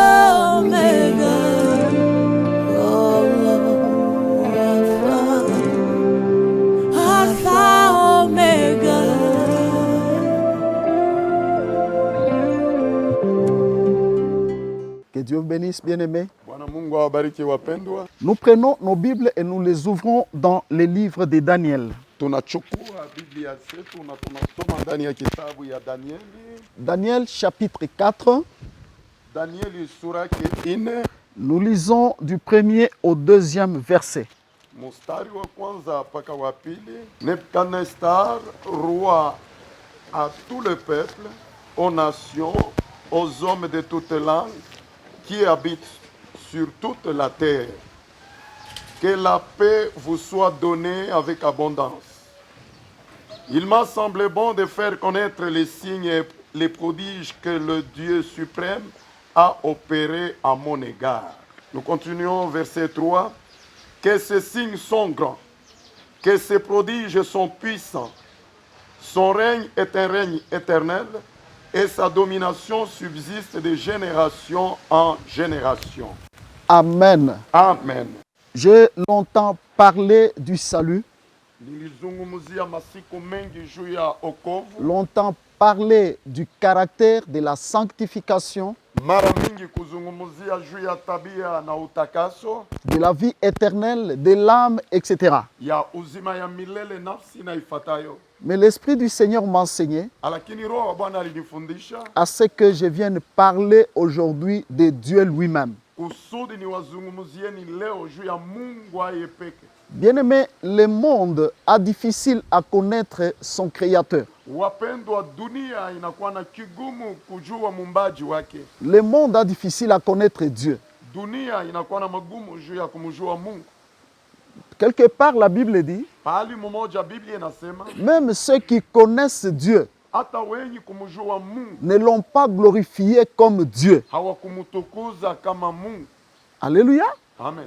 Omega. Oh, Alpha, Omega. Que Dieu vous bénisse, bien-aimés. Bwana Mungu awabariki wapendwa. Nous prenons nos Bibles et nous les ouvrons dans les livres de Daniel. Tunachukua Biblia zetu na tunasoma ndani ya kitabu ya Danieli. Daniel chapitre 4, Danieli sura yake 4, nous lisons du 1er au 2e verset. mstari wa kwanza mpaka wa pili. Nebuchadnezzar, roi à tout le peuple, aux nations, aux hommes de toutes langues qui habitent sur toute la terre. Que la paix vous soit donnée avec abondance. Il m'a semblé bon de faire connaître les signes et les prodiges que le Dieu suprême a opérés à mon égard. Nous continuons verset 3. Que ces signes sont grands, que ces prodiges sont puissants. Son règne est un règne éternel et sa domination subsiste de génération en génération. Amen. Amen. J'ai longtemps parlé du salut, Nilizungumzia masiku mengi juu ya okovu. longtemps parlé du caractère de la sanctification, Mara mingi kuzungumzia juu ya tabia na utakaso de la vie éternelle, de l'âme, etc. ya uzima ya milele nafsi na ifatayo. Mais l'Esprit du Seigneur m'a enseigné Lakini roho wa Bwana alinifundisha à ce que je vienne parler aujourd'hui de Dieu lui-même. kusudi niwazungumzieni leo juu ya Mungu aye peke. Bien-aimé, le monde a difficile à connaître son Créateur. Wapendwa, dunia inakuwa na kigumu kujua muumbaji wake. Le monde a difficile à connaître Dieu. Dunia inakuwa na magumu juu ya kumjua Mungu. Quelque part, la Bible dit, Pahali mmoja Biblia inasema même ceux qui connaissent Dieu hata wenye kumjua Mungu ne l'ont pas glorifié comme Dieu. hawakumtukuza kama Mungu. Alléluia. Amen.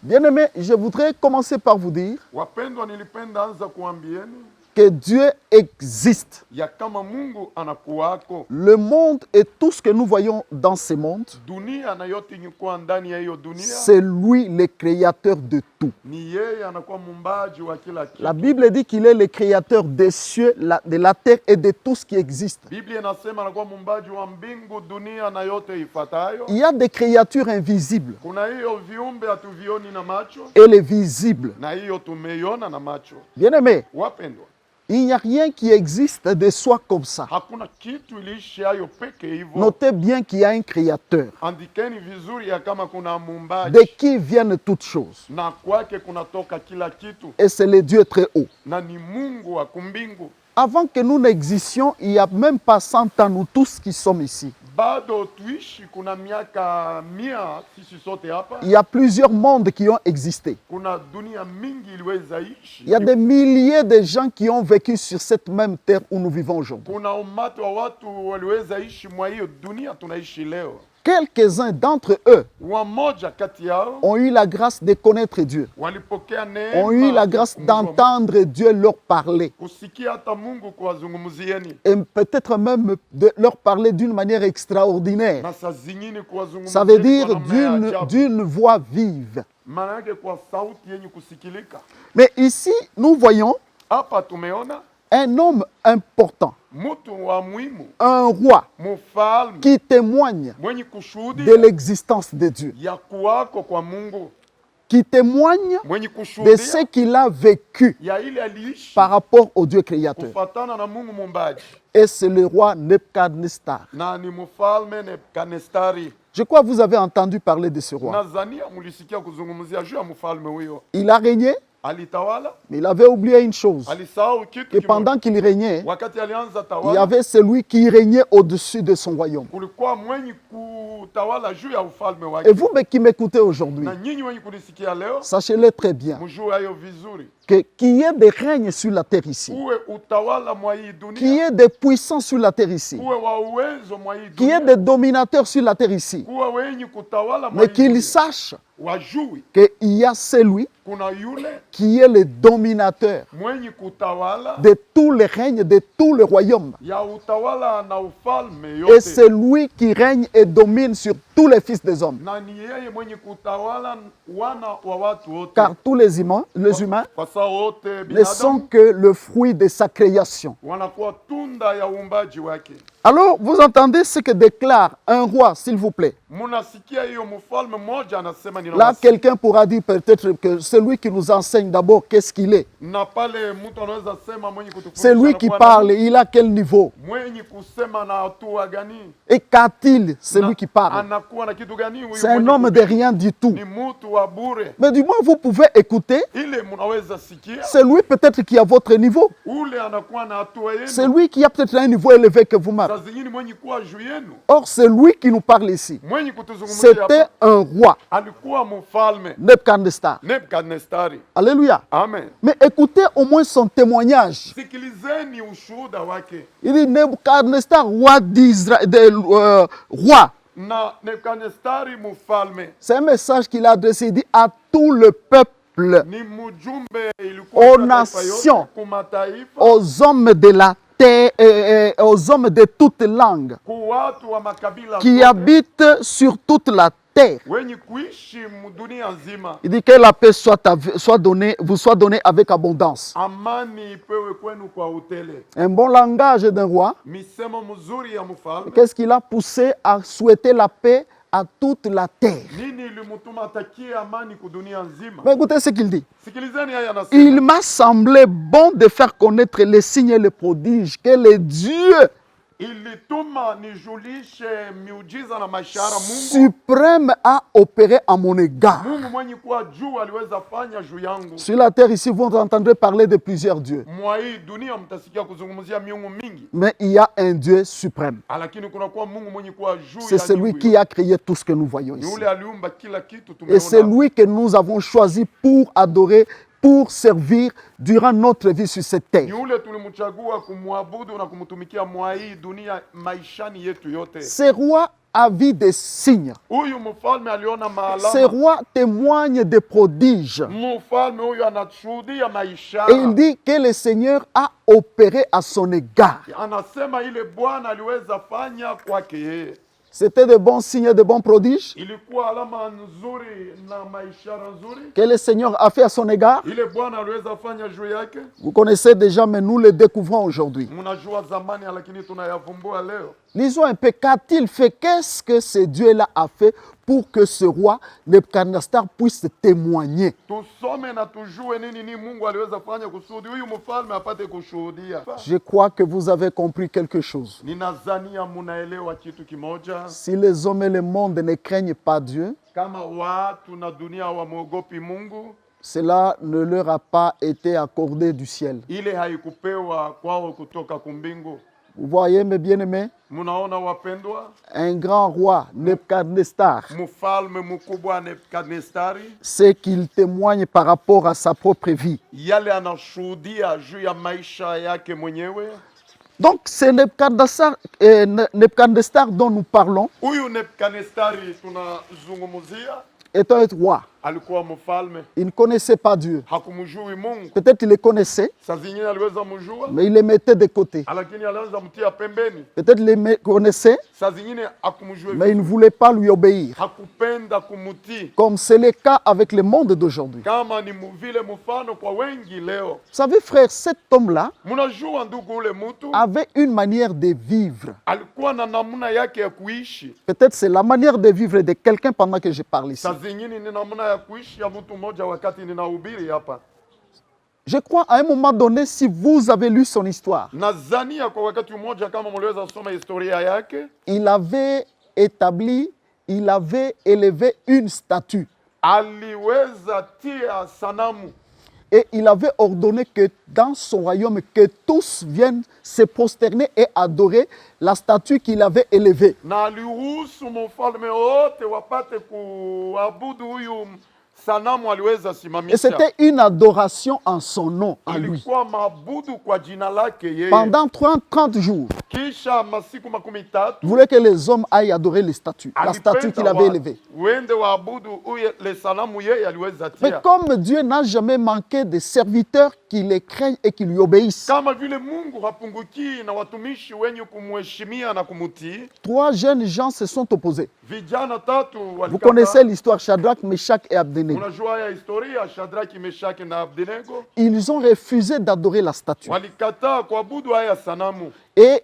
Bien-aimé, je voudrais commencer par vous dire Wapendwa, nilipenda anza kuambieni que Dieu existe. ya kama Mungu anakuwako. Le monde et tout ce que nous voyons dans ce monde, Dunia na yote nyikuwa ndani ya hiyo dunia c'est lui le créateur de tout. ni yeye anakuwa muumbaji wa kila kitu. La Bible dit qu'il est le créateur des cieux, de la terre et de tout ce qui existe. Biblia inasema anakuwa muumbaji wa mbingu, dunia na yote ifatayo. Il y a des créatures invisibles Kuna hiyo viumbe hatuvioni na macho et les visibles. na hiyo tumeiona na macho. Bien-aimé, Wapendwa, il n'y a rien qui existe de soi comme ça. hakuna kitu iliishi hayo peke hivyo. Notez bien qu'il y a un créateur, Andikeni vizuri ya kama kuna muumbaji de qui viennent toutes choses. na kwake kunatoka kila kitu Et c'est le Dieu très haut. na ni Mungu wa kumbingu. Avant que nous n'existions, il n'y a même pas 100 ans, nous tous qui sommes ici. Bado tuishi kuna miaka 100 sisi sote hapa. Il y a plusieurs mondes qui ont existé. Kuna dunia mingi iliweza ishi. Il y a des milliers de gens qui ont vécu sur cette même terre où nous vivons aujourd'hui. Kuna umati wa watu waliweza ishi mwa hiyo dunia tunaishi leo. Quelques-uns d'entre eux Wamoja kati yao ont eu la grâce de connaître Dieu, walipokea neema, ont eu la grâce d'entendre Dieu leur parler, kusikia hata Mungu kuwazungumzieni, et peut-être même de leur parler d'une manière extraordinaire. na saa zingine kuwazungumzieni Ça veut dire kwa namna ya ajabu. d'une voix vive. Maana yake kwa sauti yenye kusikilika. Mais ici, nous voyons Hapa tumeona un homme important, mtu wa muhimu, un roi mfalme qui témoigne mwenye de kushuhudia l'existence de Dieu, ya kuwako kwa Mungu, qui témoigne mwenye de kushuhudia ce qu'il a vécu ya ile aliishi par rapport au Dieu créateur. kufatana na Mungu muumbaji, Et c'est le roi Nebuchadnezzar. na ni mfalme Nebukadnezari. Je crois que vous avez entendu parler de ce roi. Nadhania mulisikia kuzungumzia juu ya mfalme huyo. Il a régné, Alitawala, mais il avait oublié une chose, alisahau kitu que kimoja. pendant qu'il régnait, Wakati alianza il y tawala, avait celui qui régnait au-dessus de son royaume. kulikuwa mwenye kutawala juu ya ufalme Et wake. vous qui m'écoutez aujourd'hui, Na nyinyi wenye kunisikia leo, sachez-le très bien, mjue hayo vizuri. qu'il y ait des règnes sur la terre ici, Uwe utawala mwa hii qu'il y dunia, ait des puissants sur la terre ici, uwe wa uwezo mwa hii qu'il y ait dunia, des dominateurs sur la terre ici, kuwa wenye kutawala mwa mais hii qu'ils dunia. sachent wajui qu'il y a celui kuna yule qui est le dominateur mwenye kutawala de tous les règnes, de tous les royaumes. ya utawala na ufalme Et yote, c'est lui qui règne et domine sur tous les fils des hommes. na ni yeye mwenye kutawala wana wa watu wote, Car tous les humains kwa saa wote ne sont binadamu que le fruit de sa création. wanakuwa tunda ya uumbaji wake. Alors, vous entendez ce que déclare un roi, s'il vous plaît. Munasikia hiyo mfalme mmoja anasema Là, quelqu'un pourra dire peut-être que celui qui nous enseigne d'abord, qu'est-ce qu'il est. na pale mtu anaweza sema mwenye kutufundisha C'est lui qui anakuwa parle, nani? il a quel niveau. Mwenye kusema na hatua gani? Et qu'a-t-il, celui Na qui parle. anakuwa na kitu gani huyu C'est un mwenye homme de kuhubiri? rien du tout. Ni mtu wa bure. Mais du moins, vous pouvez écouter, Ile mnaweza sikia c'est lui peut-être qui a votre niveau. ule anakuwa na hatua C'est yenu, lui qui a peut-être un niveau élevé que vous-même. saa zingine mwenye kuwa juu yenu, Or, c'est lui qui nous parle ici. mwenye kutuzungumzia C'était hapa un roi, alikuwa mfalme Nebuchadnezzar. Nebukadnezari. Alléluia. Amen. Mais écoutez au moins son témoignage. Sikilizeni ushuhuda wake. Il dit Nebuchadnezzar, roi d'Israël, roi. Na Nebukadnezari mfalme C'est un message qu'il a adressé, il dit à tout le peuple, ni mjumbe, ilikuwa aux kwa taifa yote, nations, kwa mataifa, aux hommes de la terre, aux hommes de toutes langues kwa watu wa makabila qui zote, habitent sur toute la terre. wenye kuishi dunia nzima. Il dit que la paix vous soit donnée avec abondance. Amani ipewe kwenu kwa utele. Un bon langage d'un roi. Misemo mzuri ya mfalme. Qu'est-ce qui l'a poussé à souhaiter la paix à toute la terre? Nini ilimutuma atakie amani ku dunia nzima? Mais écoutez ce qu'il dit. Sikilizeni haya anasema. Il m'a semblé bon de faire connaître les signes et les prodiges que les dieux Ilituma nijulishe miujiza na mashara Mungu. suprême a opéré à mon égard. Mungu mwenye kuwa juu aliweza fanya juu yangu. Sur la terre ici, vous entendrez parler de plusieurs dieux. Mwa hii dunia mtasikia kuzungumzia miungu mingi. Mais il y a un Dieu suprême. Lakini kuna kuwa Mungu mwenye kuwa juu C'est ya celui miungu qui a créé tout ce que nous voyons ni ici. ule aliumba kila kitu Et c'est tumeona. lui que nous avons choisi pour adorer, pour servir durant notre vie sur cette Ni terre. ule tulimchagua kumwabudu na kumtumikia mwa hii dunia maishani yetu yote. Ces rois a vu des signes. Huyu mfalme aliona Ces maalama. rois témoignent des prodiges. Mfalme huyu anashuhudia maisha. Et il dit que le Seigneur a opéré à son égard. Anasema ile Bwana aliweza fanya kwake yeye. C'était de bons signes, de bons prodiges Ilikuwa alama nzuri na maishara nzuri. que le Seigneur a fait à son égard. Ile Bwana aliweza fanya juu yake. Vous connaissez déjà, mais nous le découvrons aujourd'hui. Mnajua zamani lakini tunayavumbua leo. Lisons un peu, qu'a-t-il fait? Qu'est-ce que ce Dieu-là a fait pour que ce roi Nebuchadnezzar puisse témoigner? Tusome na tujue nini Mungu aliweza fanya kusudi huyu mfalme apate kushuhudia. Je crois que vous avez compris quelque chose. Ninazania munaelewa kitu kimoja. Si les hommes et le monde ne craignent pas Dieu, Kama watu na dunia wamwogopi Mungu, cela ne leur a pas été accordé du ciel. ile haikupewa kwao kutoka kumbingu. Vous voyez, mes bien-aimés, Munaona wapendwa, un grand roi, Nebuchadnezzar, mfalme mkubwa Nebukadnezari, c'est qu'il témoigne par rapport à sa propre vie. yale anashuhudia juu ya maisha yake mwenyewe. Donc, c'est Nebuchadnezzar dont nous parlons Huyu Nebukadnezari tunazungumzia est un roi. alikuwa mfalme, Il ne connaissait pas Dieu. hakumjui Mungu. Peut-être il le connaissait, Saa zingine aliweza mjua, mais il le mettait de côté. lakini alianza mtia pembeni. Peut-être il le connaissait, Saa zingine hakumjua, mais il ne voulait pas lui obéir. hakupenda kumutii, Comme c'est le cas avec le monde d'aujourd'hui. kama ni vile mfano kwa wengi leo. Vous savez, frère, cet homme-là Mnajua ndugu, ule mtu avait une manière de vivre. alikuwa na namna yake ya kuishi. Peut-être c'est la manière de vivre de quelqu'un pendant que je parle ici. Saa zingine ni namna ya kuishi ya mtu mmoja wakati ninahubiri hapa. Je crois à un moment donné, si vous avez lu son histoire, Nadhania kwa wakati mmoja kama mliweza soma historia yake, il avait élevé une statue. aliweza tia sanamu Et il avait ordonné que dans son royaume, que tous viennent se prosterner et adorer la statue qu'il avait élevée. na aliruhusu mfalme wote wapate kuabudu huyu sanamu aliweza Et simamisha. c'était une adoration en son nom, à lui. Ilikuwa maabudu kwa jina lake yeye. Pendant 30 jours, Kisha masiku makumi tatu il voulait que les hommes aillent adorer les statues, la statue qu'il avait élevée. wende waabudu le sanamu yeye aliweza Mais tia. comme Dieu n'a jamais manqué de serviteurs qui les craignent et qui lui obéissent, Kama vile Mungu hapunguki na watumishi wenye kumheshimia na kumutii, 3 jeunes gens se sont opposés. vijana tatu Vous walikata. connaissez l'histoire, Shadrach, Meshach et Abednego. Unajua ya historia, Shadraki, Meshaki na Abednego Ils ont refusé d'adorer la statue. walikataa kuabudu haya sanamu Et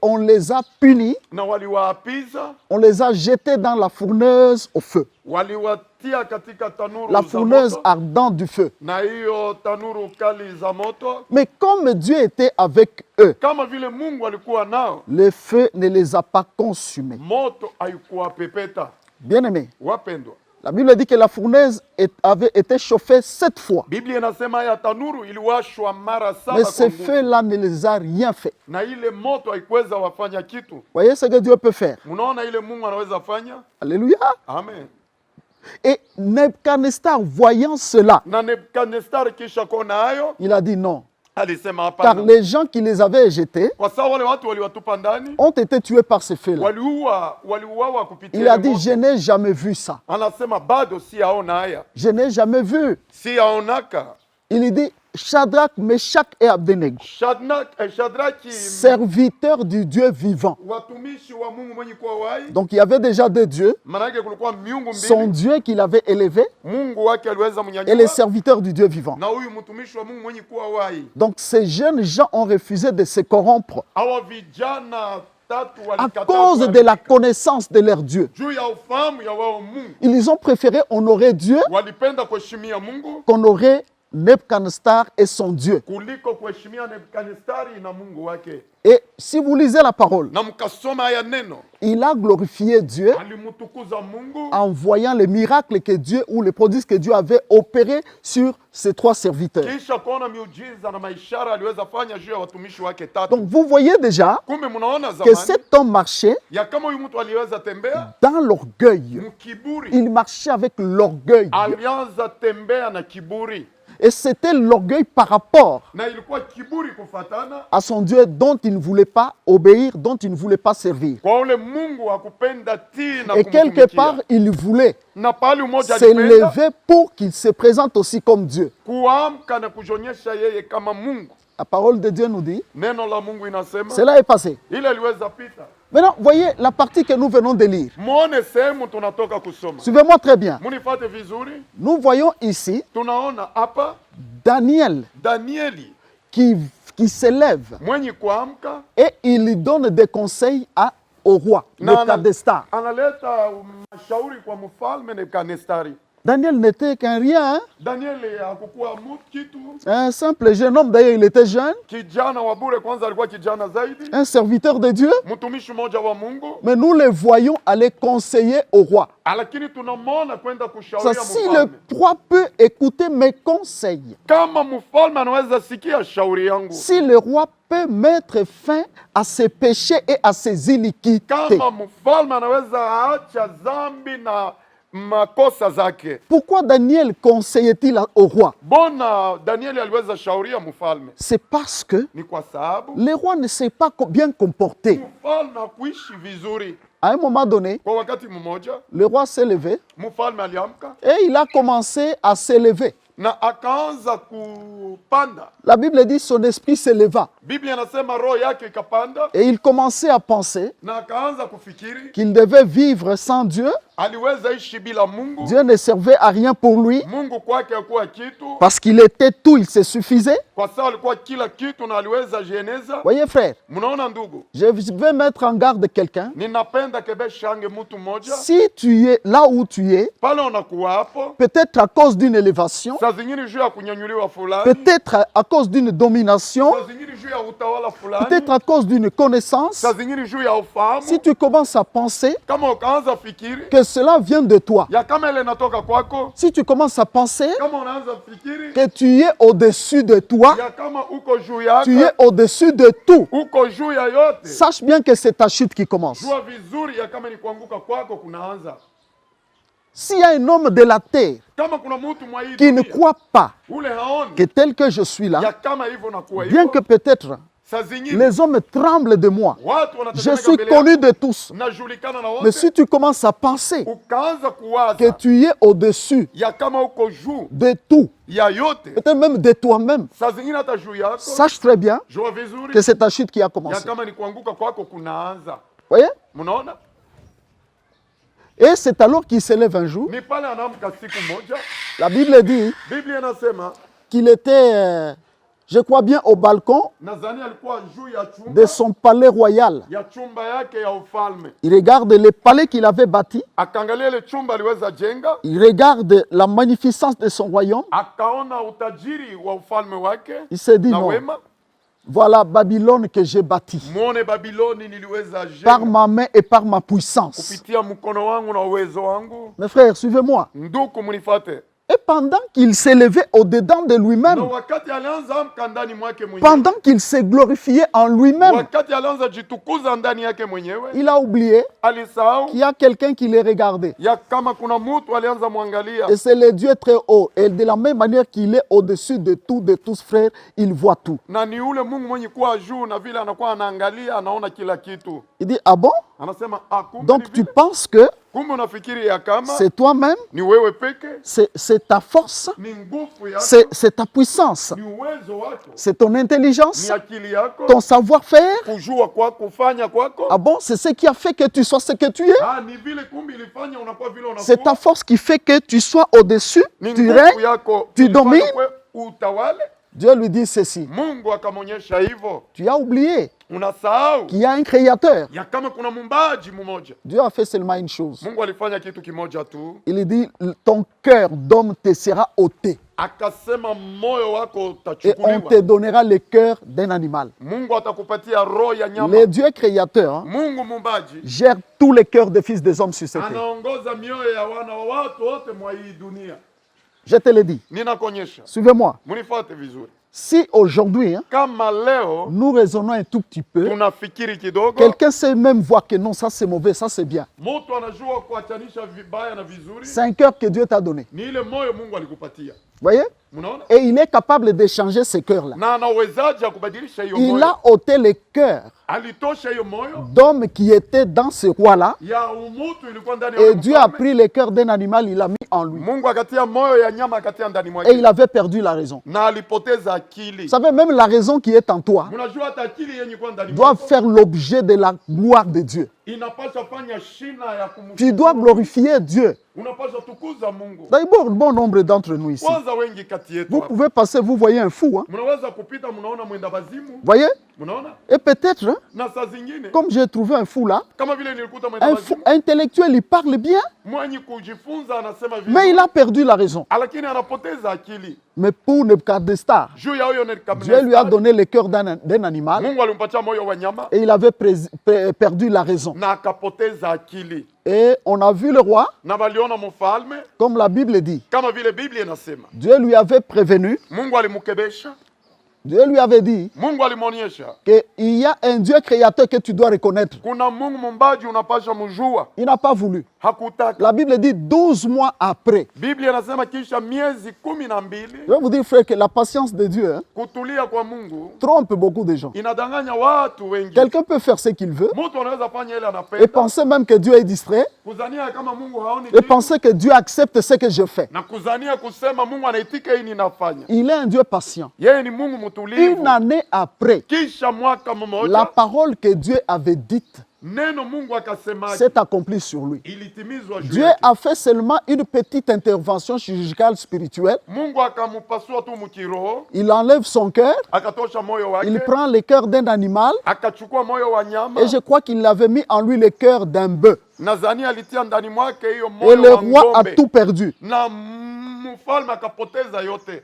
on les a punis, na waliwaapiza, on les a jetés dans la fourneuse au feu. waliwatia katika tanuru La za fourneuse moto, ardente du feu. na hiyo tanuru kali za moto. Mais comme Dieu était avec eux, Kama vile Mungu alikuwa nao, le feu ne les a pas consumés. moto haikuwa pepeta. Bien-aimés, Wapendwa, la Bible dit que la fournaise avait été chauffée 7 fois. Biblia inasema ya tanuru iliwashwa mara saba Mais ce kwa nguvu, feu-là ne les a rien fait. na ile moto haikuweza wafanya kitu. Voyez ce que Dieu peut faire. Mnaona ile Mungu anaweza fanya? Alléluia. Amen. Et Nebuchadnezzar, voyant cela, Na Nebukadnezar kisha kuona hayo il a dit non. alisema Car hapana, les gens qui les avaient jetés kwa sababu wale watu waliwatupa ndani, ont été tués par ce feu-là. waliuawa kupitia Il a ile dit, moto. je n'ai jamais vu ça. Anasema bado si aona haya, Je n'ai jamais vu. si aonaka. Il dit, Shadrach, Meshach et Abednego, Shadraki, serviteurs du Dieu vivant. watumishi wa Mungu mwenye kuwa wai, Donc il y avait déjà 2 dieux. manake kulikuwa miungu Son mbili, Dieu qu'il avait élevé Mungu wake aliweza et les mnyanyua serviteurs du Dieu vivant. na huyu mtumishi wa Mungu mwenye kuwa wai. Donc ces jeunes gens ont refusé de se corrompre Hawa vijana tatu à walikataa cause de la connaissance de leur Dieu. juu ya ufahamu ya wao Mungu, Ils ont préféré honorer Dieu walipenda kuheshimia Mungu qu'honorer Nebuchadnezzar et son Dieu. kuliko kuheshimia Nebukadnezari na Mungu wake. Et si vous lisez la parole, Na mkasoma haya neno, il a glorifié Dieu alimtukuza Mungu en voyant les miracles que Dieu ou les prodiges que Dieu avait opérés sur ces 3 serviteurs. kisha kuona miujiza na maishara aliweza fanya juu ya watumishi wake tatu. Donc vous voyez déjà Kumbe mnaona que zamani cet homme marchait ya kama huyu mtu aliweza tembea dans l'orgueil. mkiburi, Il marchait avec l'orgueil. alianza tembea na kiburi, Et c'était l'orgueil par rapport na ilikuwa kiburi kufatana à son Dieu dont il ne voulait pas obéir, dont il ne voulait pas servir. kwa ule Mungu hakupenda tii na Et quelque part, kumtumikia. il voulait Na pahali umoja alipenda s'élever pour qu'il se présente aussi comme Dieu. kuamka na kujionyesha yeye kama Mungu. La parole de Dieu nous dit, Neno la Mungu inasema cela est passé. ile aliweza pita. Maintenant, voyez la partie que nous venons de lire. Muone sehemu tunatoka kusoma, Suivez-moi très bien. munifate vizuri. Nous voyons ici Tunaona hapa Daniel Danieli qui s'élève mwenye kuamka et il donne des conseils au roi, Nebuchadnezzar. analeta mashauri kwa mfalme Nebukadnezari. Daniel n'était qu'un rien, hein? Danieli hakukuwa kitu, Un simple jeune homme, d'ailleurs il était jeune, kijana wa bure. Kwanza alikuwa kijana zaidi, un serviteur de Dieu. mtumishi mmoja wa Mungu, Mais nous le voyons aller conseiller au roi. lakini tunamwona kwenda Ça, kushauria si le mfalme. roi peut écouter mes conseils, Kama mfalme anaweza sikia shauri yangu, si le roi peut mettre fin à ses péchés et à ses iniquités, kama mfalme anaweza acha dhambi na makosa zake, pourquoi Daniel conseillait-il au roi? bona Danieli aliweza shauria mfalme? C'est parce que Ni kwa sababu le roi ne s'est pas bien comporté. mfalme hakuishi vizuri. À un moment donné, Kwa wakati mmoja le roi s'est levé mfalme aliamka et il a commencé à s'élever. na akaanza kupanda. La Bible dit son esprit s'éleva Biblia inasema roho yake ikapanda et il commençait à penser na akaanza kufikiri qu'il devait vivre sans Dieu. aliweza ishi bila Mungu. Dieu ne servait à rien pour lui Mungu kwake hakuwa kitu, parce qu'il était tout, il se suffisait. kwa sababu alikuwa kila kitu na aliweza jieneza. Voyez frère, Mnaona ndugu, je vais mettre en garde quelqu'un. ninapenda kebeshange mtu mmoja Si tu es là où tu es, pale unakuwa hapo, peut-être à cause d'une élévation, saa zingine juu ya kunyanyuliwa fulani, peut-être à cause d'une domination, saa zingine juu ya utawala fulani, peut-être à cause d'une connaissance, saa zingine juu ya ufahamu. si tu commences à penser Kama ukaanza fikiri que cela vient de toi, ya kama ile inatoka kwako, si tu commences à penser kama unaanza fikiri que tu es au-dessus de toi, ya kama uko juu yako, tu es au-dessus de tout, uko juu ya yote, sache bien que c'est ta chute qui commence. jua vizuri ya kama ni kuanguka kwako kunaanza. S'il y a un homme de la terre kama kuna mtu mwa hii qui ne dunia, croit pas ule haoni que tel que je suis ya là, kama hivyo na kuwa bien hivyo, que peut-être saa zingine les hommes tremblent de moi, watu je wanatetemeka suis mbele connu yako, de tous. najulikana na Mais wote, si tu commences à penser ukaanza que kuwaza tu es au-dessus ya kama uko juu de tout, ya yote, peut-être même de toi-même, saa zingine hata juu yako, sache très bien jua vizuri que c'est ta chute qui a ya commencé. kama ni kuanguka kwako kunaanza. Voyez? Mnaona, Et c'est alors qu'il s'élève un jour. ni pale anaamka siku moja, La Bible dit Biblia inasema qu'il était, je crois bien, au balcon nadhani alikuwa juu ya chumba de son palais royal. ya chumba yake ya ufalme, Il regarde le palais qu'il avait bâti. akaangalia ile chumba aliweza jenga, Il regarde la magnificence de son royaume. akaona utajiri wa ufalme wake Il s'est dit na non, wema. voilà Babylone que j'ai bâti Muone Babiloni niliweza par jenga ma main et par ma puissance. kupitia mkono wangu na uwezo wangu. Mes frères, suivez-moi. Nduku, mnifate. Et pendant qu'il s'élevait au-dedans de Na lui-même, wakati alianza amka ndani mwake mwenyewe, pendant qu'il se glorifiait en lui-même, wakati alianza jitukuza ndani yake mwenyewe, il a oublié alisahau qu'il y a quelqu'un qui les regardait. ya kama kuna mtu alianza mwangalia, Et c'est le Dieu très haut. Et de la même manière qu'il est au-dessus de tout, de tous frères, il voit tout. na ni ule Mungu mwenye kuwa juu, na vile anakuwa anaangalia, anaona kila kitu. Il dit, ah bon? Anasema kumbe ni Donc tu vile. penses que Kumbe unafikiri ya kama c'est toi-même, ni wewe peke, c'est ta force, ni nguvu yako, c'est ta puissance, ni uwezo wako, c'est ton intelligence, ni akili yako, ton savoir-faire. kujua kwako, kufanya kwako. Ah bon? C'est ce qui a fait que tu sois ce que tu es. Ni vile kumbe ilifanya unakuwa vile C'est ta unakuwa. force qui fait que tu sois au-dessus, Ni tu nguvu règnes. yako tu ilifanya domines. utawale. Dieu lui dit ceci. Mungu akamonyesha hivyo. Tu as oublié Unasahau qu'il y a un créateur. ya kama kuna mumbaji mmoja. Dieu a fait seulement une chose. Mungu alifanya kitu kimoja tu, Il dit, ton cœur d'homme te sera ôté. akasema moyo wako Et on utachukuliwa. te donnera le cœur d'un animal. Mungu atakupatia roho ya nyama. Le Dieu créateur hein, Mungu mumbaji gère tous les cœurs des fils des hommes sur cette terre. anaongoza mioyo ya wana wa watu wote mwa hii dunia. Je te le dis. Ninakuonyesha, Suivez-moi. munifuate vizuri. Si aujourd'hui, hein, Kama leo nous raisonnons un tout petit peu, tunafikiri kidogo, quelqu'un sait même voir que non, ça c'est mauvais, ça c'est bien. mtu anajua kuachanisha vibaya na vizuri, C'est un cœur que Dieu t'a donné. ni ile moyo Mungu alikupatia. Voyez? Mnaona? Et il est capable de changer ce cœurs-là. Na anawezaje ya kubadilisha hiyo Il moyo? a ôté le cœur Alitosha hiyo moyo d'homme qui était dans ce roi-là. ya umutu ilikuwa ndani ya Et yule Dieu a mfalme. pris le cœur d'un animal, il l'a mis en lui. Mungu akatia moyo ya nyama akatia ndani Et mwake, il avait perdu la raison. na alipoteza akili. Vous savez, même la raison qui est en toi Mnajua hata akili yenye kwa ndani doit mwako faire l'objet de la gloire de Dieu. inapaswa fanya shina ya Tu dois glorifier Dieu. unapaswa tukuza Mungu. D'abord, bon nombre d'entre nous ici. Kwanza wengi kati yetu Vous hapa. pouvez passer, vous voyez un fou. Hein? Mnaweza kupita mnaona mwenda bazimu, Voyez? mnaona? Et peut-être, hein, Na saa zingine comme j'ai trouvé un fou là, kama vile nilikuta mwenda un fou bazimu, intellectuel, il parle bien, mwenye kujifunza anasema mais il vizuri, a perdu la raison. lakini anapoteza akili. Mais pour Nebuchadnezzar, Juu ya huyo Dieu lui a donné le cœur d'un animal Mungu alimpatia moyo wa nyama et il avait perdu la raison. na akapoteza akili. Et on a vu le roi, Na waliona mfalme comme la Bible dit. kama vile Biblia inasema. Dieu lui avait prévenu, Mungu alimkebesha, Dieu lui avait dit Mungu alimwonyesha qu'il y a un Dieu créateur que tu dois reconnaître. kuna Mungu mumbaji unapasha mjua. Il n'a pas voulu. Hakutaka. La Bible dit 12 mois après. Biblia inasema kisha miezi 12 Je vais vous dire, frère, que la patience de Dieu hein, kutulia kwa Mungu trompe beaucoup de gens. inadanganya watu wengi. Quelqu'un peut faire ce qu'il veut Mtu anaweza fanya ile et anapenda, penser même que Dieu est distrait kuzania kama Mungu haoni et kitu, penser que Dieu accepte ce que je fais. na kuzania kusema Mungu anaitika hii ninafanya. Il est un Dieu patient. Yeye ni Mungu mtulivu. Une année après, Kisha mwaka la mmoja parole que Dieu avait dite neno Mungu akasemaje s'est accomplie sur lui. ilitimizwa juu Dieu yake. a fait seulement une petite intervention chirurgicale spirituelle. Mungu akampasua tu mkiroho, Il enlève son cœur, akatosha moyo il wake, prend le cœur d'un animal akachukua moyo wa nyama, et je crois qu'il avait mis en lui le cœur d'un bœuf. nadhani alitia ndani mwake hiyo Et moyo le wa roi a ng'ombe, tout perdu. na mfalme akapoteza yote.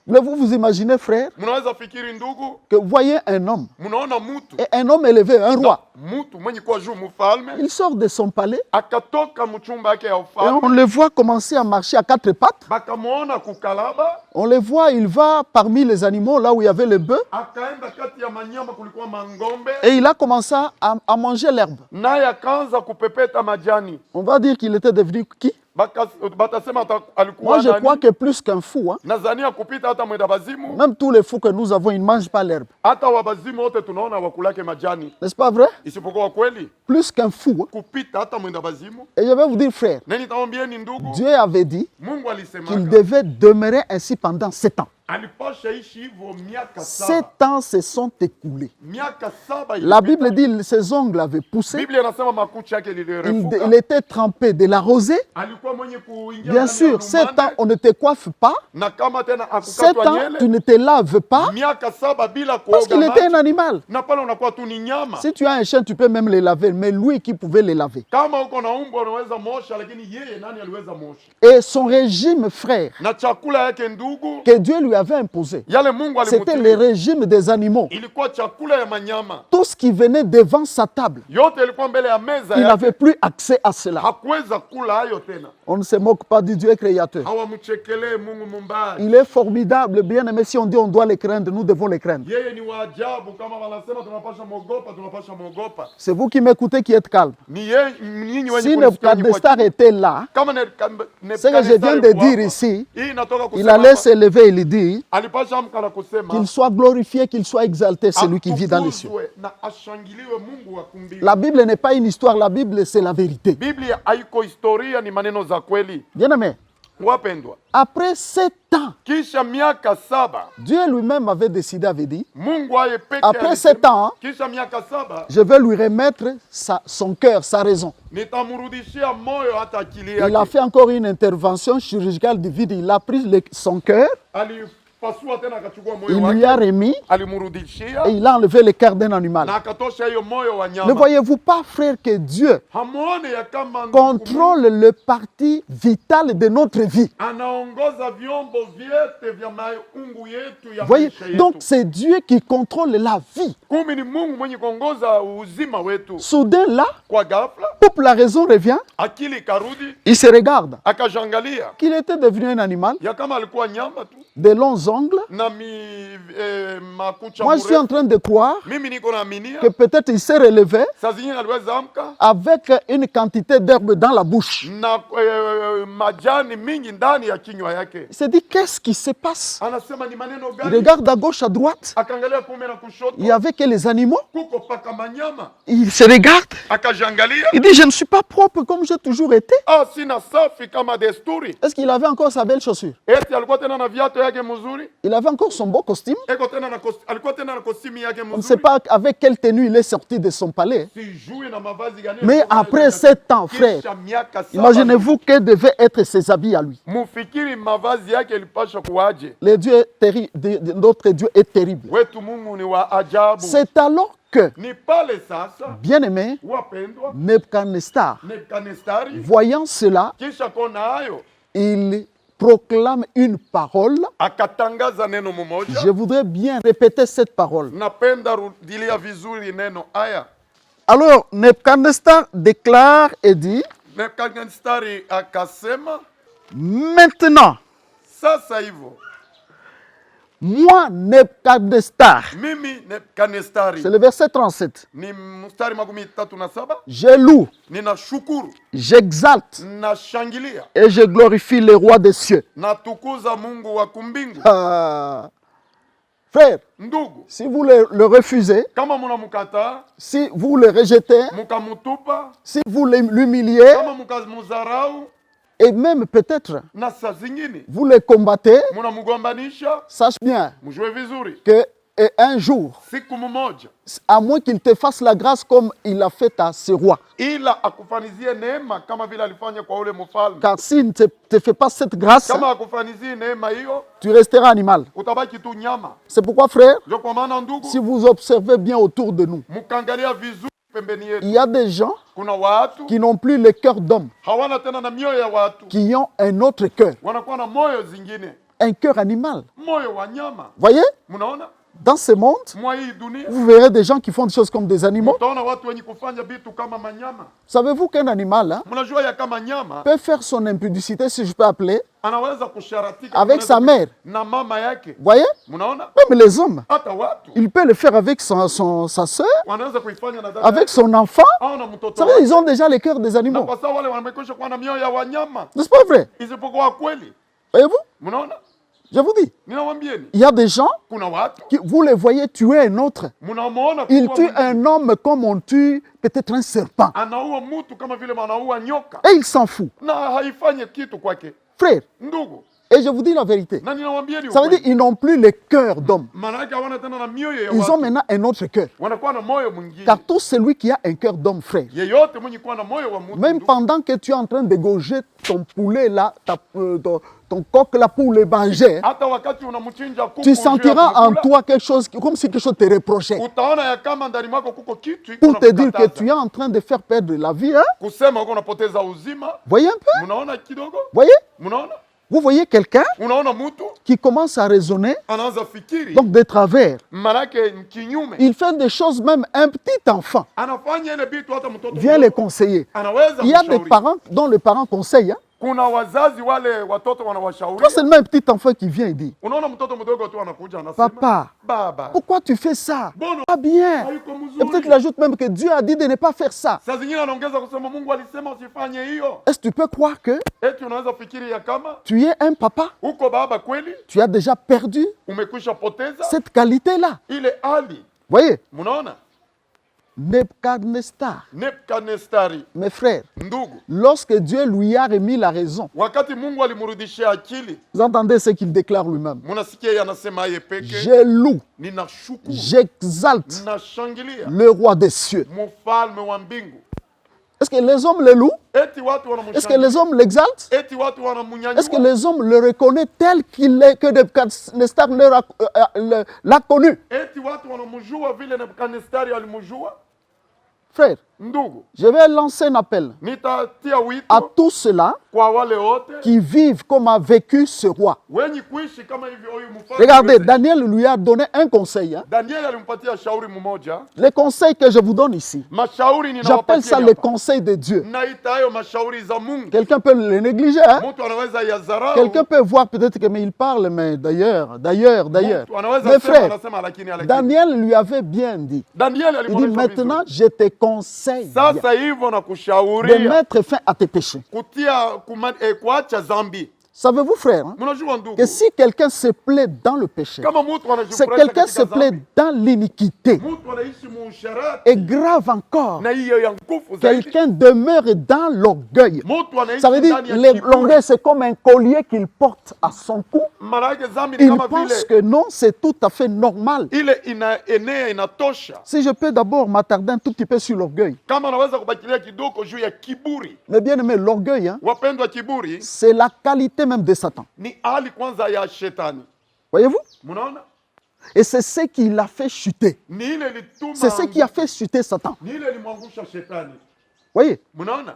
Voulez-vous vous imaginer, frère, Mnaweza fikiri ndugu, que vous voyez un homme, mnaona mtu et un homme élevé, un roi, mtu mwenye kuwa juu mfalme il sort de son palais akatoka mchumba yake ya et ufalme, on le voit commencer à marcher à quatre pattes. bakamwona kukalaba, On le voit, il va parmi les animaux, là où il y avait le bœuf, akaenda kati ya manyama kulikuwa mangombe, et il a commencé à manger l'herbe. naye akaanza kupepeta majani. On va dire qu'il était devenu qui? batasema Moi, alikuwa je crois nani, que plus qu'un fou, hein, nazania kupita hata mwenda bazimu, même tous les fous que nous avons, ils ne mangent pas l'herbe. hata wabazimu wote tunaona wakulake majani, N'est-ce pas vrai? isipokuwa kweli Plus qu'un fou. Hein. kupita hata mwenda bazimu. Et je vais vous dire, frère, Nani tamwambieni ndugu, Dieu avait dit Mungu qu'il alisemaka devait demeurer ainsi pendant 7 ans. alipasha ishi hivyo miaka 7 saba. ans se sont écoulés. Miaka saba La ilipita. Bible dit ses ongles avaient poussé. Biblia inasema makucha yake Il lilirefuka. était trempé de la rosée. Alikuwa mwenye kuingia Bien ndani sûr, ya 7 ans, lumande, on ne te coiffe pas. na kama tena 7 akukatwa ans, tu nyele, ne te laves pas. miaka saba bila Parce kuoga qu'il était un maji, animal. na pale unakuwa tu ni nyama. Si tu as un chien, tu peux même les laver. Mais lui qui pouvait les laver. Kama uko na umbwa unaweza mosha, lakini yeye nani aliweza mosha? Et son régime, frère, Na chakula yake ndugu, que Dieu lui avait imposé, yale Mungu c'était alimutilia, le régime des animaux. ilikuwa chakula ya manyama. Tout ce qui venait devant sa table, Yote ilikuwa mbele ya meza il yake. n'avait plus accès à cela. Hakuweza kula hayo tena. On ne se moque pas du Dieu créateur. Hawamchekelee Mungu mumbaji. Il est formidable, bien aimé. Si on dit on doit les craindre, nous devons les craindre. Yeye ni wa ajabu, kama wanasema tunapasha mwogopa, tunapasha mwogopa. C'est vous qui m'écoutez qui êtes calme. Ni yeye nyinyi wenye Si kunisikia nyinyi Nebuchadnezzar était là, kama ce que je viens de dire ici, hii inatoka il kusema allait hapa, se lever et lui dire alipasha amka na kusema qu'il soit glorifié, qu'il soit exalté, celui qui vit dans les cieux. atukuzwe na ashangiliwe Mungu wa kumbingu. La Bible n'est pas une histoire, la Bible c'est la vérité. Biblia haiko historia, ni maneno za kweli. Bien aimé, Wapendwa, après 7 ans, kisha miaka saba Dieu lui-même avait décidé, avait dit, Mungu aye peke après alisema, 7 ans, kisha miaka saba je vais lui remettre son cœur, sa raison. nitamrudishia moyo hata akili Il a yake. fait encore une intervention chirurgicale divine. Il a pris son cœur, Alipasua tena akachukua moyo il lui a wake, remis alimrudishia et il a enlevé le cœur d'un animal. na akatosha hiyo moyo wa Ne nyama. voyez-vous pas, frère, que Dieu Hamuone ya kama ndugu contrôle le parti vital de notre vie? anaongoza vyombo vyote vya maungu yetu ya Voyez, maisha yetu. donc c'est Dieu qui contrôle la vie. Kumi ni Mungu mwenye kuongoza uzima wetu. Soudain là, Kwa ghafla hop, la raison revient, akili ikarudi, il se regarde akajangalia qu'il était devenu un animal, ya kama alikuwa nyama tu de longs ongles. na makucha Moi, je suis en mrefu. train de croire Mimi niko naaminia que peut-être il s'est relevé saa zingine aliweza amka avec une quantité d'herbe dans la bouche. na majani mingi ndani ya kinywa yake. Il s'est dit, qu'est-ce qui se passe? Anasema ni maneno Il gani? regarde à gauche, à droite. Akaangalia kuume na kushoto, Il n'y avait que les animaux. kuko paka manyama. Il se regarde. Akajangalia, Il dit, je ne suis pas propre comme j'ai toujours été. sina safi kama desturi. Est-ce qu'il avait encore sa belle chaussure? Eti alikuwa tena na viatu yake mzuri, Il avait encore son beau costume. alikuwa tena na kostimu yake On ne sait mzuri. pas avec quelle tenue il est sorti de son palais. Sijui na mavazi gani. Mais après 7 ans, frère, Kisha miaka saba, imaginez-vous que devaient être ses habits à lui. mufikiri mavazi yake ilipasha kuwaje? Le Dieu notre Dieu est terrible. Wetu Mungu ni wa ajabu. C'est alors que, Ni pale sasa bien-aimé, wapendwa, Nebuchadnezzar, Nebukadnezari voyant cela, kisha kona hayo il proclame une parole. akatangaza neno mmoja. Je voudrais bien répéter cette parole. Napenda rudilia vizuri neno haya. Alors, Nebuchadnezzar déclare et dit, Nebukadnezari akasema, maintenant, sasa hivyo moi, Nebuchadnezzar, mimi Nebukadnezari, c'est le verset 37, ni mstari 37, je loue, ninashukuru, j'exalte nashangilia, et je glorifie le roi des cieux. natukuza Mungu wa kumbingu. Ah, frère, Ndugu, si vous le refusez, kama munamukata, si vous le rejetez, mukamutupa, si vous l'humiliez, kama mukamuzarau, et même peut-être na saa zingine vous le combattez, munamugombanisha, sache bien mujue vizuri, que un jour, siku mmoja, à moins qu'il te fasse la grâce comme il a fait à ce roi. ila akufanizie neema kama vile alifanya kwa ule mfalme. Car s'il ne te fait pas cette grâce, Kama akufanizie neema hiyo, tu resteras animal. utabaki tu nyama. C'est pourquoi, frère, Ndio kwa maana ndugu, si vous observez bien autour de nous, mukaangalia vizuri pembeni il yetu, y a des gens kuna watu qui n'ont plus le cœur d'homme, hawana tena na mioyo ya watu, qui ont un autre cœur, wanakuwa na moyo zingine, un cœur animal. moyo wa nyama. Voyez? Mnaona Dans ce monde, mwa hii dunia vous verrez des gens qui font des choses comme des animaux. utaona watu wenye kufanya vitu kama manyama. Savez-vous qu'un animal hein, Mnajua ya kama nyama peut faire son impudicité, si je peux appeler, anaweza kusharatika avec sa mère. na mama yake. Voyez? Mnaona? Même les hommes. Hata watu Il peut le faire avec sa soeur, wanaweza kuifanya na dada avec yake son enfant. au na Vous mtoto savez, wake. ils ont déjà les cœurs des Na animaux. kwa sababu wale wamekwisha kuwa na mioyo ya wanyama N'est-ce pas vrai? isipokuwa kweli. Voyez-vous? Mnaona? Je vous dis, Ninawambieni il y a des gens kuna watu qui, vous les voyez tuer un autre. mnamuona Ils kuwa tuent mwingine un homme comme on tue peut-être un serpent. anaua mtu kama vile anaua nyoka Et il s'en fout. na haifanye kitu kwake. Frère, Ndugu, et je vous dis la vérité. na ninawambieni Ça veut dire qu'ils n'ont plus le cœur d'homme. maana yake hawana tena na mioyo ya Ils ont watu, maintenant un autre cœur. wanakuwa na moyo mwingine. Car tout celui qui a un cœur d'homme, frère, Yeyote mwenye kuwa na moyo wa mtu, même ndugu, pendant que tu es en train d'égorger ton poulet là, ton coq là pour le manger, hata wakati unamchinja kuku tu juu ya sentiras en kumkula, toi quelque chose, comme si quelque chose te reprochait. utaona ya kama ndani mwako kuko kitu iko Pour te dire que nakukataza. tu es en train de faire perdre la vie. Hein? Kusema uko unapoteza uzima. Voyez un peu? Mnaona kidogo? Voyez? Mnaona? Vous voyez quelqu'un Unaona mtu qui commence à raisonner, anaanza fikiri donc de travers. manake kinyume, Il fait des choses, même un petit enfant anafanya ile vitu hata mtoto vient mdogo les conseiller. anaweza Il y a des kumshauri. parents dont les parents conseillent. Hein? Kuna wazazi wale watoto Pas wanawashauri. seulement un petit enfant qui vient et dit, Unaona mtoto mdogo tu anakuja anasema, papa, baba, pourquoi tu fais ça? Bono. Pas bien. Haiko Et mzuri. peut-être il ajoute même que Dieu a dit de ne pas faire ça. Saa zingine anaongeza kusema Mungu alisema usifanye hiyo. Est-ce que tu peux croire que Eti unaweza fikiri ya kama tu es un papa? uko baba kweli Tu as déjà perdu umekwisha poteza cette qualité-là. ile hali. Voyez, Mnaona? Nebuchadnezzar, Nebukadnezari, mes frères, ndugu, lorsque Dieu lui a remis la raison, wakati Mungu alimrudishia akili, vous entendez ce qu'il déclare lui-même. munasikia yeye anasema yeye peke, Je loue, ninashukuru, j'exalte ninashangilia le roi des cieux. mfalme wa mbingu. Est-ce que les hommes le louent? Eti watu Est-ce que les wanamshangilia, hommes l'exaltent? eti watu Est-ce que wanamunyanyua, les hommes le reconnaissent tel qu'il est, que Nebuchadnezzar l'a connu? eti watu wanamjua vile Nebukadnezari alimjua. Frère, Ndugu, je vais lancer un appel nitatia à wito tous ceux-là kwa wale wote qui vivent comme a vécu ce roi. wenye kuishi kama hivyo huyu mfalme. Regardez, wetu. Daniel lui a donné un conseil. Hein. Daniel alimpatia shauri mmoja, Les conseils que je vous donne ici, mashauri j'appelle ça ninawapatia les hapa. conseils de Dieu. Naita hayo mashauri za Mungu. Quelqu'un peut le négliger. Hein. Mtu anaweza yazarau. Quelqu'un peut voir peut-être que mais il parle, mais d'ailleurs. Mtu anaweza Mes sema frères, anasema lakini. Daniel lui avait bien dit. Daniel Il dit alimwambia maintenant, je te conseille sasa hivyo na de kushauria mettre fin à tes péchés. kuacha zambi. Savez-vous, frère, hein, Mnajua ndugu, que si quelqu'un se plaît dans le péché, kama mtu c'est anajifurahisha quelqu'un se katika plaît zambi, dans l'iniquité, mtu anaishi muusharati et grave encore, na hiyo ya nguvu zaidi, quelqu'un demeure dans l'orgueil. mtu anaishi Ça veut dire ndani ya kiburi. l'orgueil, c'est comme un collier qu'il porte à son cou. Maana yake zambi ni Il kama pense vile que non, c'est tout à fait normal. ile inaenea inatosha. Si je peux d'abord m'attarder un tout petit peu sur l'orgueil. Kama anaweza kubakilia kidogo juu ya kiburi. Mais bien aimé, l'orgueil, hein, Wapendwa, kiburi c'est la qualité même de Satan. ni hali kwanza ya shetani. Voyez-vous? Mnaona? Et c'est ce qui l'a fait chuter. Ni ile ilituma C'est ce qui a fait chuter Satan. ni ile ilimwangusha shetani. Voyez? Mnaona?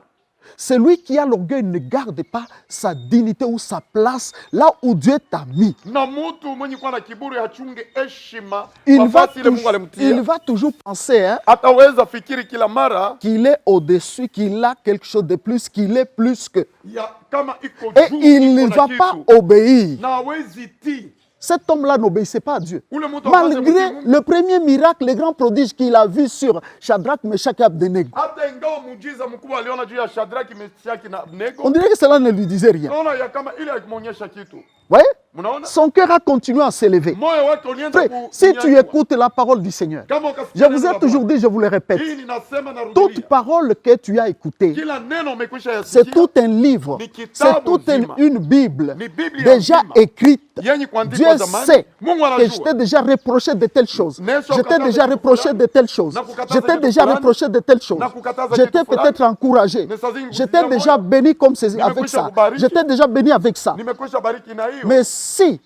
Celui qui a l'orgueil ne garde pas sa dignité ou sa place là où Dieu t'a mis. Na mtu mwenye kuwa na kiburi hachunge heshima Il kwa va, nafasi ile Mungu il alimtia. va toujours penser hein, Ataweza fikiri kila mara qu'il est au-dessus, qu'il a quelque chose de plus, qu'il est plus que. ya kama iko Et juu il ne iko va na pas kitu obéir. na hawezi tii. Cet homme-là n'obéissait pas à Dieu. Ule mtu ambaye Malgré mtii Mungu, le premier miracle, le grand prodige qu'il a vu sur Shadrach, Meshach et Abednego. hata ingawa muujiza mkubwa aliona juu ya Shadraki, Meshaki na Abednego, On dirait que cela ne lui disait rien. naona ya kama ile akimwonyesha kitu. Voyez? Mnaona? Son cœur a continué à s'élever. Moyo wake ulianza Frère, si tu écoutes la parole du Seigneur, kama je ukasikia vous neno ai la toujours Bwana. dit, je vous le répète, Hii ninasema na toute rudia. parole que tu as écoutée, Kila neno umekwisha c'est yasikia. tout un livre, Ni kitabu c'est toute nzima. une Bible Ni Biblia déjà nzima. écrite. Yenye kuandikwa Dieu zamani. sait Mungu que je anajua. t'ai déjà reproché de telles choses. Nesho Je t'ai kukataza déjà kitu reproché fulani. de telles choses. Na kukataza Je t'ai kitu déjà fulani. reproché de telles choses. Na kukataza Je kitu t'ai fulani. peut-être encouragé. Na saa zingine Je kutia t'ai déjà moyo. béni comme avec Nimekwisha ça. kubariki. Je t'ai déjà béni avec ça. Nimekwisha bariki na hiyo. Mais si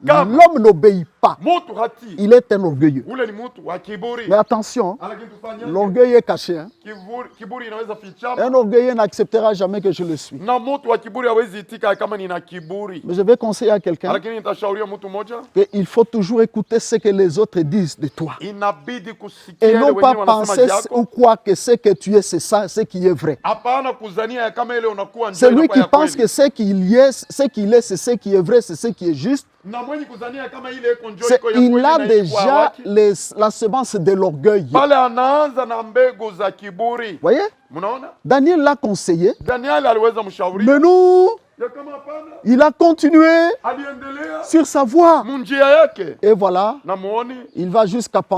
L'homme n'obéit pas. mutu hatii, Il est un orgueilleux. ule ni mutu wa kiburi. Mais attention, Lakini tufanyaje? l'orgueil est caché. Hein. Kiburi inaweza fichama, Un orgueilleux n'acceptera jamais que je le suis. na mutu wa kiburi hawezi itika kama nina kiburi. Mais je vais conseiller à quelqu'un Lakini nitashauria mtu mmoja, qu'il faut toujours écouter ce que les autres disent de toi. inabidi kusikia Et ile non pas wengine wanasema penser yako. ou croire que ce que tu es, c'est ça, ce qui est vrai. Hapana kuzania ya kama ile unakuwa ndio C'est lui inakuwa qui ya pense kweli. que ce qu'il est, c'est ce qui est vrai, c'est ce qui est juste. Na mwenye kuzania kama ile iko njoo C'est- iko ya il kweli a na iko ya déjà haki, la semence de l'orgueil. pale anaanza na mbegu za kiburi. Voyez, Mnaona? Daniel l'a conseillé, Daniel aliweza mshauri mais nous, ya kama hapana, il a continué aliendelea sur sa voie. munjia yake, Et voilà, na muone il va jusqu'à penser